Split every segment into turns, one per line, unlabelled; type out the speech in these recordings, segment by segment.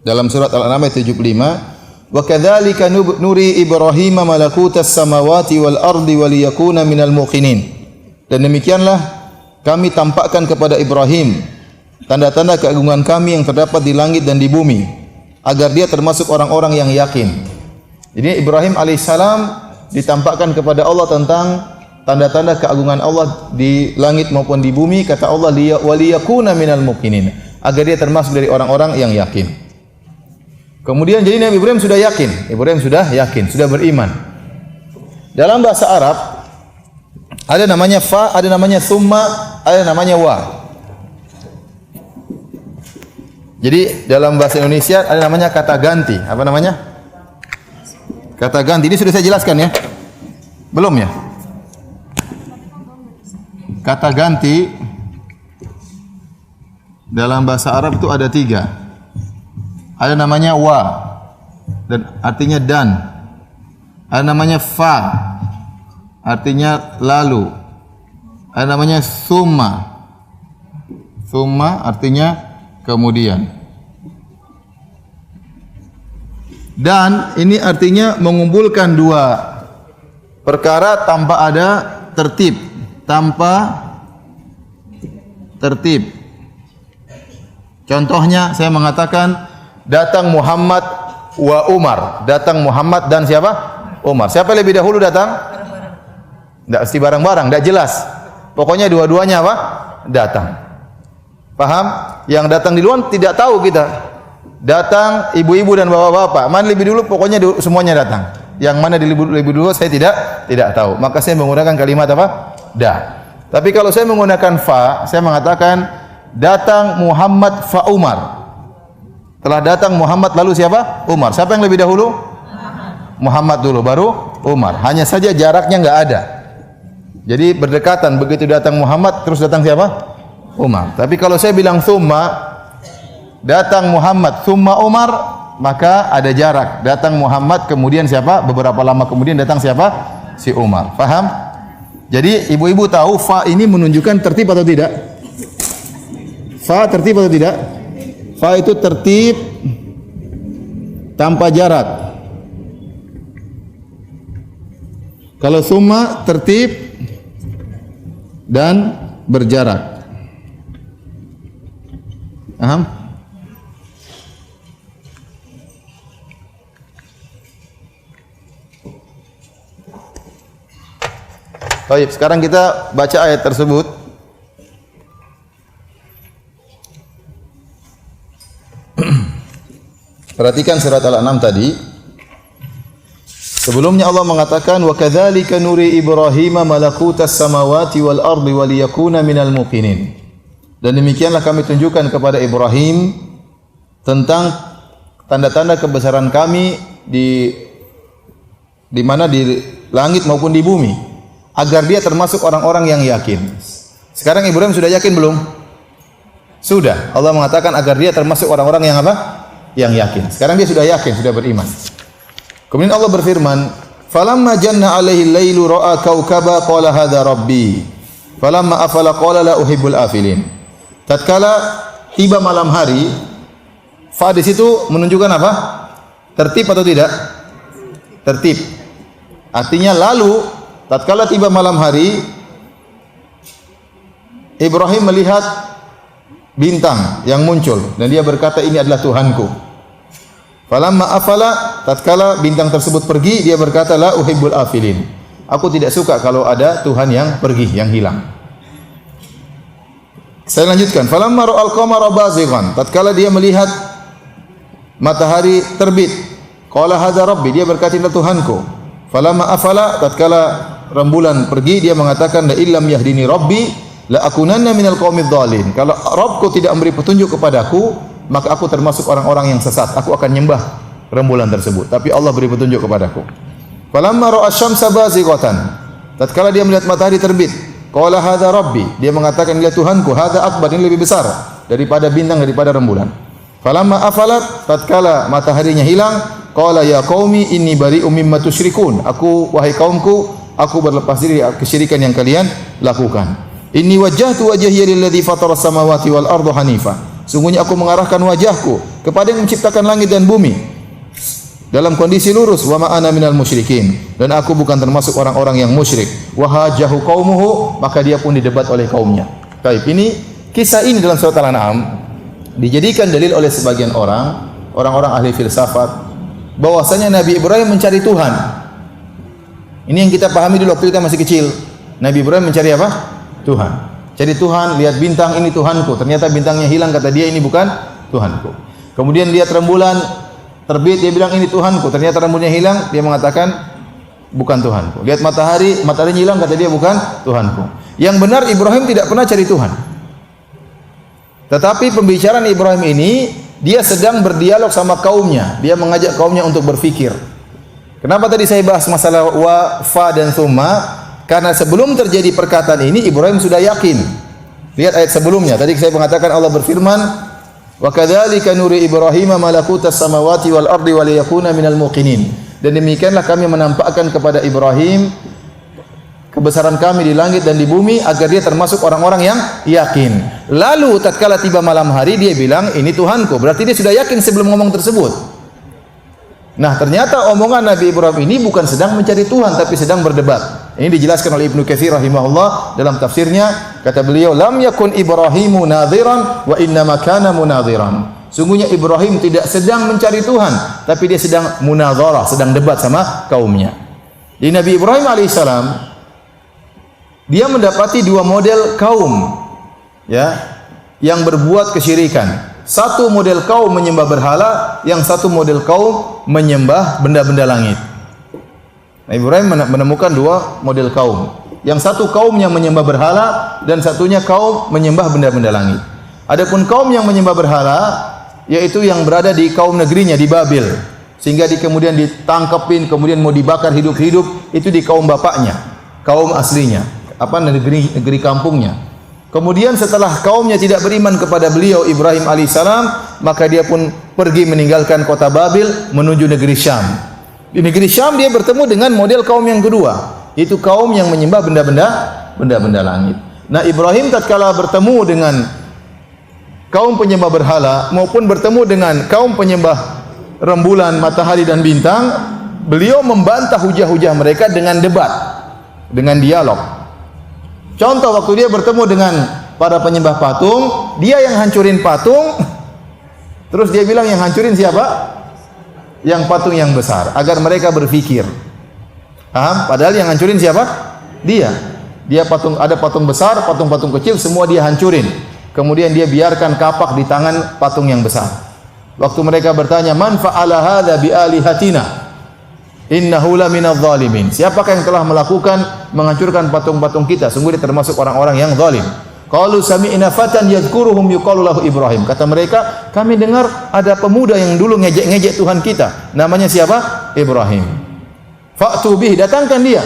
dalam surat Al-An'am ayat 75, "Wa kadzalika nuri Ibrahim malakutas samawati wal ardi wa liyakuna minal muqinin." Dan demikianlah kami tampakkan kepada Ibrahim tanda-tanda keagungan kami yang terdapat di langit dan di bumi, agar dia termasuk orang-orang yang yakin. Jadi Ibrahim alaihissalam ditampakkan kepada Allah tentang tanda-tanda keagungan Allah di langit maupun di bumi. Kata Allah, "Waliyakuna minal muqinin," agar dia termasuk dari orang-orang yang yakin. Kemudian jadi Nabi Ibrahim sudah yakin, sudah beriman. Dalam bahasa Arab ada namanya fa, ada namanya thumma, ada namanya wa. Jadi dalam bahasa Indonesia ada namanya kata ganti. Apa namanya? Kata ganti. Ini sudah saya jelaskan ya? Belum ya? Kata ganti dalam bahasa Arab itu ada 3. Ada namanya wa, dan artinya dan. Ada namanya fa, artinya lalu. Ada namanya summa. Summa artinya kemudian. Dan ini artinya mengumpulkan dua perkara tanpa ada tertib. Tanpa tertib. Contohnya saya mengatakan datang Muhammad wa Umar. Datang Muhammad dan siapa? Umar. Siapa lebih dahulu datang? Tidak mesti bareng-bareng, tidak jelas. Pokoknya dua-duanya apa? Datang. Paham? Yang datang di luar tidak tahu kita. Datang ibu-ibu dan bapak-bapak. Mana lebih dulu? Pokoknya semuanya datang. Yang mana lebih dulu saya tidak tahu. Maka saya menggunakan kalimat apa? Da. Tapi kalau saya menggunakan fa, saya mengatakan datang Muhammad fa Umar. Telah datang Muhammad lalu siapa? Umar. Siapa yang lebih dahulu? Muhammad dulu baru Umar. Hanya saja jaraknya enggak ada. Jadi berdekatan. Begitu datang Muhammad terus datang siapa? Umar. Tapi kalau saya bilang thumma, datang Muhammad thumma Umar, maka ada jarak. Datang Muhammad kemudian siapa? Beberapa lama kemudian datang siapa? Si Umar. Paham? Jadi ibu-ibu tahu fa ini menunjukkan tertib atau tidak? Fa tertib atau tidak? Fa itu tertib tanpa jarak. Kalau summa tertib dan berjarak. Paham? Baik, sekarang kita baca ayat tersebut. Perhatikan surat Al-An'am tadi. Sebelumnya Allah mengatakan wa kadzalika nuri Ibrahim malakutas samawati wal ardi wa liyakuna minal muqinin. Dan demikianlah kami tunjukkan kepada Ibrahim tentang tanda-tanda kebesaran kami di mana di langit maupun di bumi, agar dia termasuk orang-orang yang yakin. Sekarang Ibrahim sudah yakin belum? Sudah. Allah mengatakan agar dia termasuk orang-orang yang apa? Yang yakin. Sekarang dia sudah yakin, sudah beriman. Kemudian Allah berfirman, "Falamma janna 'alaihi al-lailu ra'a kaukaba qala hadza rabbi. Falamma afala qala la uhibbul afilin." Tatkala tiba malam hari, fa di situ menunjukkan apa? Tertib atau tidak? Tertib. Artinya lalu tatkala tiba malam hari, Ibrahim melihat bintang yang muncul dan dia berkata ini adalah Tuhanku. Falamma afala, tatkala bintang tersebut pergi, dia berkata la uhibbul afilin. Aku tidak suka kalau ada Tuhan yang pergi, yang hilang. Saya lanjutkan. Falamma ra'al qamara bazighan, tatkala dia melihat matahari terbit, qala hadza rabbi, dia berkata ini Tuhanku. Falamma afala, tatkala rembulan pergi, dia mengatakan la illam yahdini rabbi la akunanna minal qaumidz dhalin. Kalau Rabbku tidak memberi petunjuk kepadaku, maka aku termasuk orang-orang yang sesat. Aku akan nyembah rembulan tersebut. Tapi Allah beri petunjuk kepadaku. Falamma ra'a asy-syamsa bazighatan, tatkala dia melihat matahari terbit, qala hadza rabbi, dia mengatakan inilah Tuhanku, hadza akbar, ini lebih besar daripada bintang, daripada rembulan. Falamma afalat, tatkala mataharinya hilang, qala ya qaumi inni bari'um mimma tusyrikun. Aku, wahai kaumku, aku berlepas diri dari kesyirikan yang kalian lakukan. Inni wajjahtu wajhiya lilladzi fatara samawati wal arda hanifa. Sungguhnya aku mengarahkan wajahku kepada yang menciptakan langit dan bumi dalam kondisi lurus, wa ma ana minal musyrikin, dan aku bukan termasuk orang-orang yang musyrik. Wa hajahu qaumuhu, maka dia pun didebat oleh kaumnya. Baik, ini kisah ini dalam surat Al-An'am dijadikan dalil oleh sebagian orang-orang ahli filsafat bahwasanya Nabi Ibrahim mencari Tuhan. Ini yang kita pahami dulu waktu kita masih kecil. Nabi Ibrahim mencari apa? Tuhan. Cari Tuhan, lihat bintang, ini Tuhanku. Ternyata bintangnya hilang, kata dia ini bukan Tuhanku. Kemudian lihat rembulan terbit, dia bilang ini Tuhanku. Ternyata rembulannya hilang, dia mengatakan bukan Tuhanku. Lihat matahari, mataharinya hilang, kata dia bukan Tuhanku. Yang benar Ibrahim tidak pernah cari Tuhan. Tetapi pembicaraan Ibrahim ini, dia sedang berdialog sama kaumnya. Dia mengajak kaumnya untuk berfikir. Kenapa tadi saya bahas masalah wa, fa dan thumma? Karena sebelum terjadi perkataan ini Ibrahim sudah yakin. Lihat ayat sebelumnya. Tadi saya mengatakan Allah berfirman, "Wa kadzalika nuri Ibrahim malakutas samawati wal ardi wa liyakuna minal muqinin." Dan demikianlah kami menampakkan kepada Ibrahim kebesaran kami di langit dan di bumi agar dia termasuk orang-orang yang yakin. Lalu tatkala tiba malam hari dia bilang, "Ini Tuhanku." Berarti dia sudah yakin sebelum ngomong tersebut. Nah, ternyata omongan Nabi Ibrahim ini bukan sedang mencari Tuhan tapi sedang berdebat. Ini dijelaskan oleh Ibnu Katsir rahimahullah dalam tafsirnya, kata beliau, "Lam yakun Ibrahimu nadhiran wa innama kana munadhiran." Sungguhnya Ibrahim tidak sedang mencari Tuhan, tapi dia sedang munadharah, sedang debat sama kaumnya. Di Nabi Ibrahim alaihissalam dia mendapati dua model kaum ya yang berbuat kesyirikan. Satu model kaum menyembah berhala, yang satu model kaum menyembah benda-benda langit. Nabi Ibrahim menemukan dua model kaum. Yang satu kaum yang menyembah berhala dan satunya kaum menyembah benda-benda langit. Adapun kaum yang menyembah berhala yaitu yang berada di kaum negerinya di Babil, sehingga kemudian ditangkepin, kemudian mau dibakar hidup-hidup, itu di kaum bapaknya, kaum aslinya, negeri kampungnya. Kemudian setelah kaumnya tidak beriman kepada beliau Ibrahim alaihissalam, maka dia pun pergi meninggalkan kota Babil menuju negeri Syam. Di negeri Syam dia bertemu dengan model kaum yang kedua, itu kaum yang menyembah benda-benda langit. Nah, Ibrahim tatkala bertemu dengan kaum penyembah berhala maupun bertemu dengan kaum penyembah rembulan, matahari dan bintang, beliau membantah hujah-hujah mereka dengan debat, dengan dialog. Contoh waktu dia bertemu dengan para penyembah patung, dia yang hancurin patung, terus dia bilang yang hancurin siapa? Yang patung yang besar, agar mereka berpikir. Paham? Padahal yang hancurin siapa? Dia. Dia ada patung besar, patung-patung kecil, semua dia hancurin. Kemudian dia biarkan kapak di tangan patung yang besar. Waktu mereka bertanya, "Man fa'ala hadza bi alihatina? Innahu la minadh dhalimin." Siapakah yang telah menghancurkan patung-patung kita? Sungguh dia termasuk orang-orang yang zalim. Qalu sami'na fatan yadhkuruhum yuqalu lahu Ibrahim. Kata mereka, kami dengar ada pemuda yang dulu ngejek-ngejek Tuhan kita. Namanya siapa? Ibrahim. Fa'tu bih, datangkan dia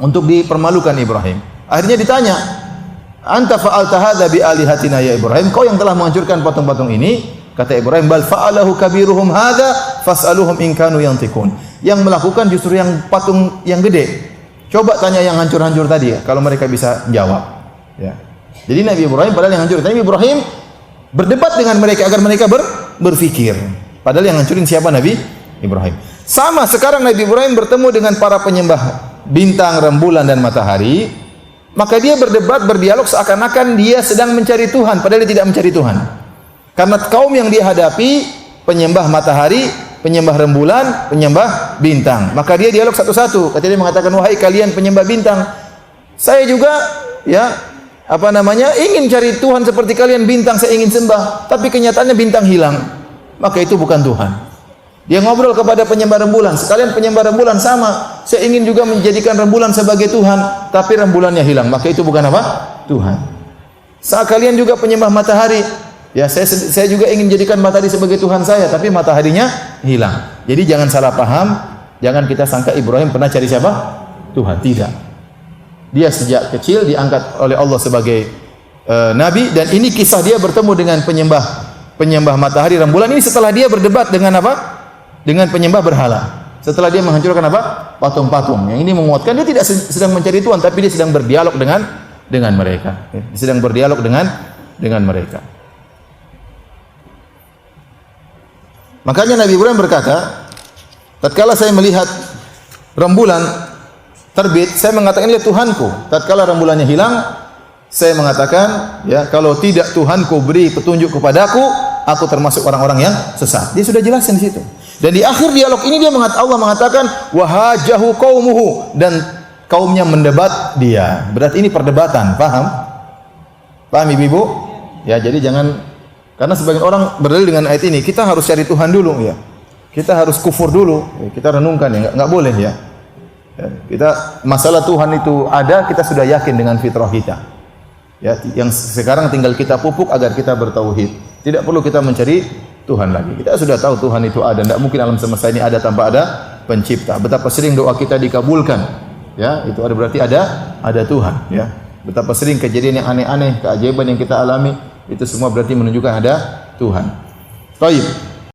untuk dipermalukan Ibrahim. Akhirnya ditanya, "Anta fa'alta hadza bi alihatina ya Ibrahim?" Kau yang telah menghancurkan patung-patung ini? Kata Ibrahim, "Bal fa'alahu kabiruhum hadza fas'aluhum in kanu yantiqun." Yang melakukan justru yang patung yang gede. Coba tanya yang hancur-hancur tadi ya, kalau mereka bisa jawab. Ya. Jadi Nabi Ibrahim padahal yang hancur, Nabi Ibrahim berdebat dengan mereka agar mereka berfikir. Padahal yang hancurin siapa? Nabi Ibrahim. Sama sekarang Nabi Ibrahim bertemu dengan para penyembah bintang, rembulan dan matahari, maka dia berdebat, berdialog seakan-akan dia sedang mencari Tuhan, padahal dia tidak mencari Tuhan. Karena kaum yang dia hadapi penyembah matahari, penyembah rembulan, penyembah bintang. Maka dia dialog satu-satu. Ketika dia mengatakan, "Wahai kalian penyembah bintang, saya juga ingin cari Tuhan seperti kalian, bintang saya ingin sembah, tapi kenyataannya bintang hilang." Maka itu bukan Tuhan. Dia ngobrol kepada penyembah rembulan, "Sekalian penyembah rembulan sama, saya ingin juga menjadikan rembulan sebagai Tuhan, tapi rembulannya hilang." Maka itu bukan apa? Tuhan. Saat kalian juga penyembah matahari, ya saya juga ingin jadikan matahari sebagai Tuhan saya, tapi mataharinya hilang. Jadi jangan salah paham, jangan kita sangka Ibrahim pernah cari siapa? Tuhan. Tidak. Dia sejak kecil diangkat oleh Allah sebagai nabi, dan ini kisah dia bertemu dengan penyembah matahari, rembulan. Ini setelah dia berdebat dengan apa? Dengan penyembah berhala. Setelah dia menghancurkan apa? Patung-patung. Yang ini menguatkan dia tidak sedang mencari Tuhan, tapi dia sedang berdialog dengan mereka. Dia sedang berdialog dengan mereka. Makanya Nabi Ibrahim berkata, tatkala saya melihat rembulan terbit, saya mengatakan ini Tuhanku. Tatkala rembulannya hilang, saya mengatakan, ya, kalau tidak Tuhanku beri petunjuk kepadaku, aku termasuk orang-orang yang sesat. Dia sudah jelasin di situ. Dan di akhir dialog ini Allah mengatakan wahajahu qaumuhu, dan kaumnya mendebat dia. Berarti ini perdebatan, paham? Paham Ibu? Ya, jadi jangan, karena sebagian orang berdalil dengan ayat ini, kita harus cari Tuhan dulu ya. Kita harus kufur dulu, ya, kita renungkan ya, enggak boleh ya. Ya, kita masalah Tuhan itu ada, kita sudah yakin dengan fitrah kita. Ya, yang sekarang tinggal kita pupuk agar kita bertauhid. Tidak perlu kita mencari Tuhan lagi. Kita sudah tahu Tuhan itu ada. Tidak mungkin alam semesta ini ada tanpa ada pencipta. Betapa sering doa kita dikabulkan. Ya, itu ada berarti ada Tuhan. Ya, betapa sering kejadian yang aneh-aneh, keajaiban yang kita alami, itu semua berarti menunjukkan ada Tuhan. Baik.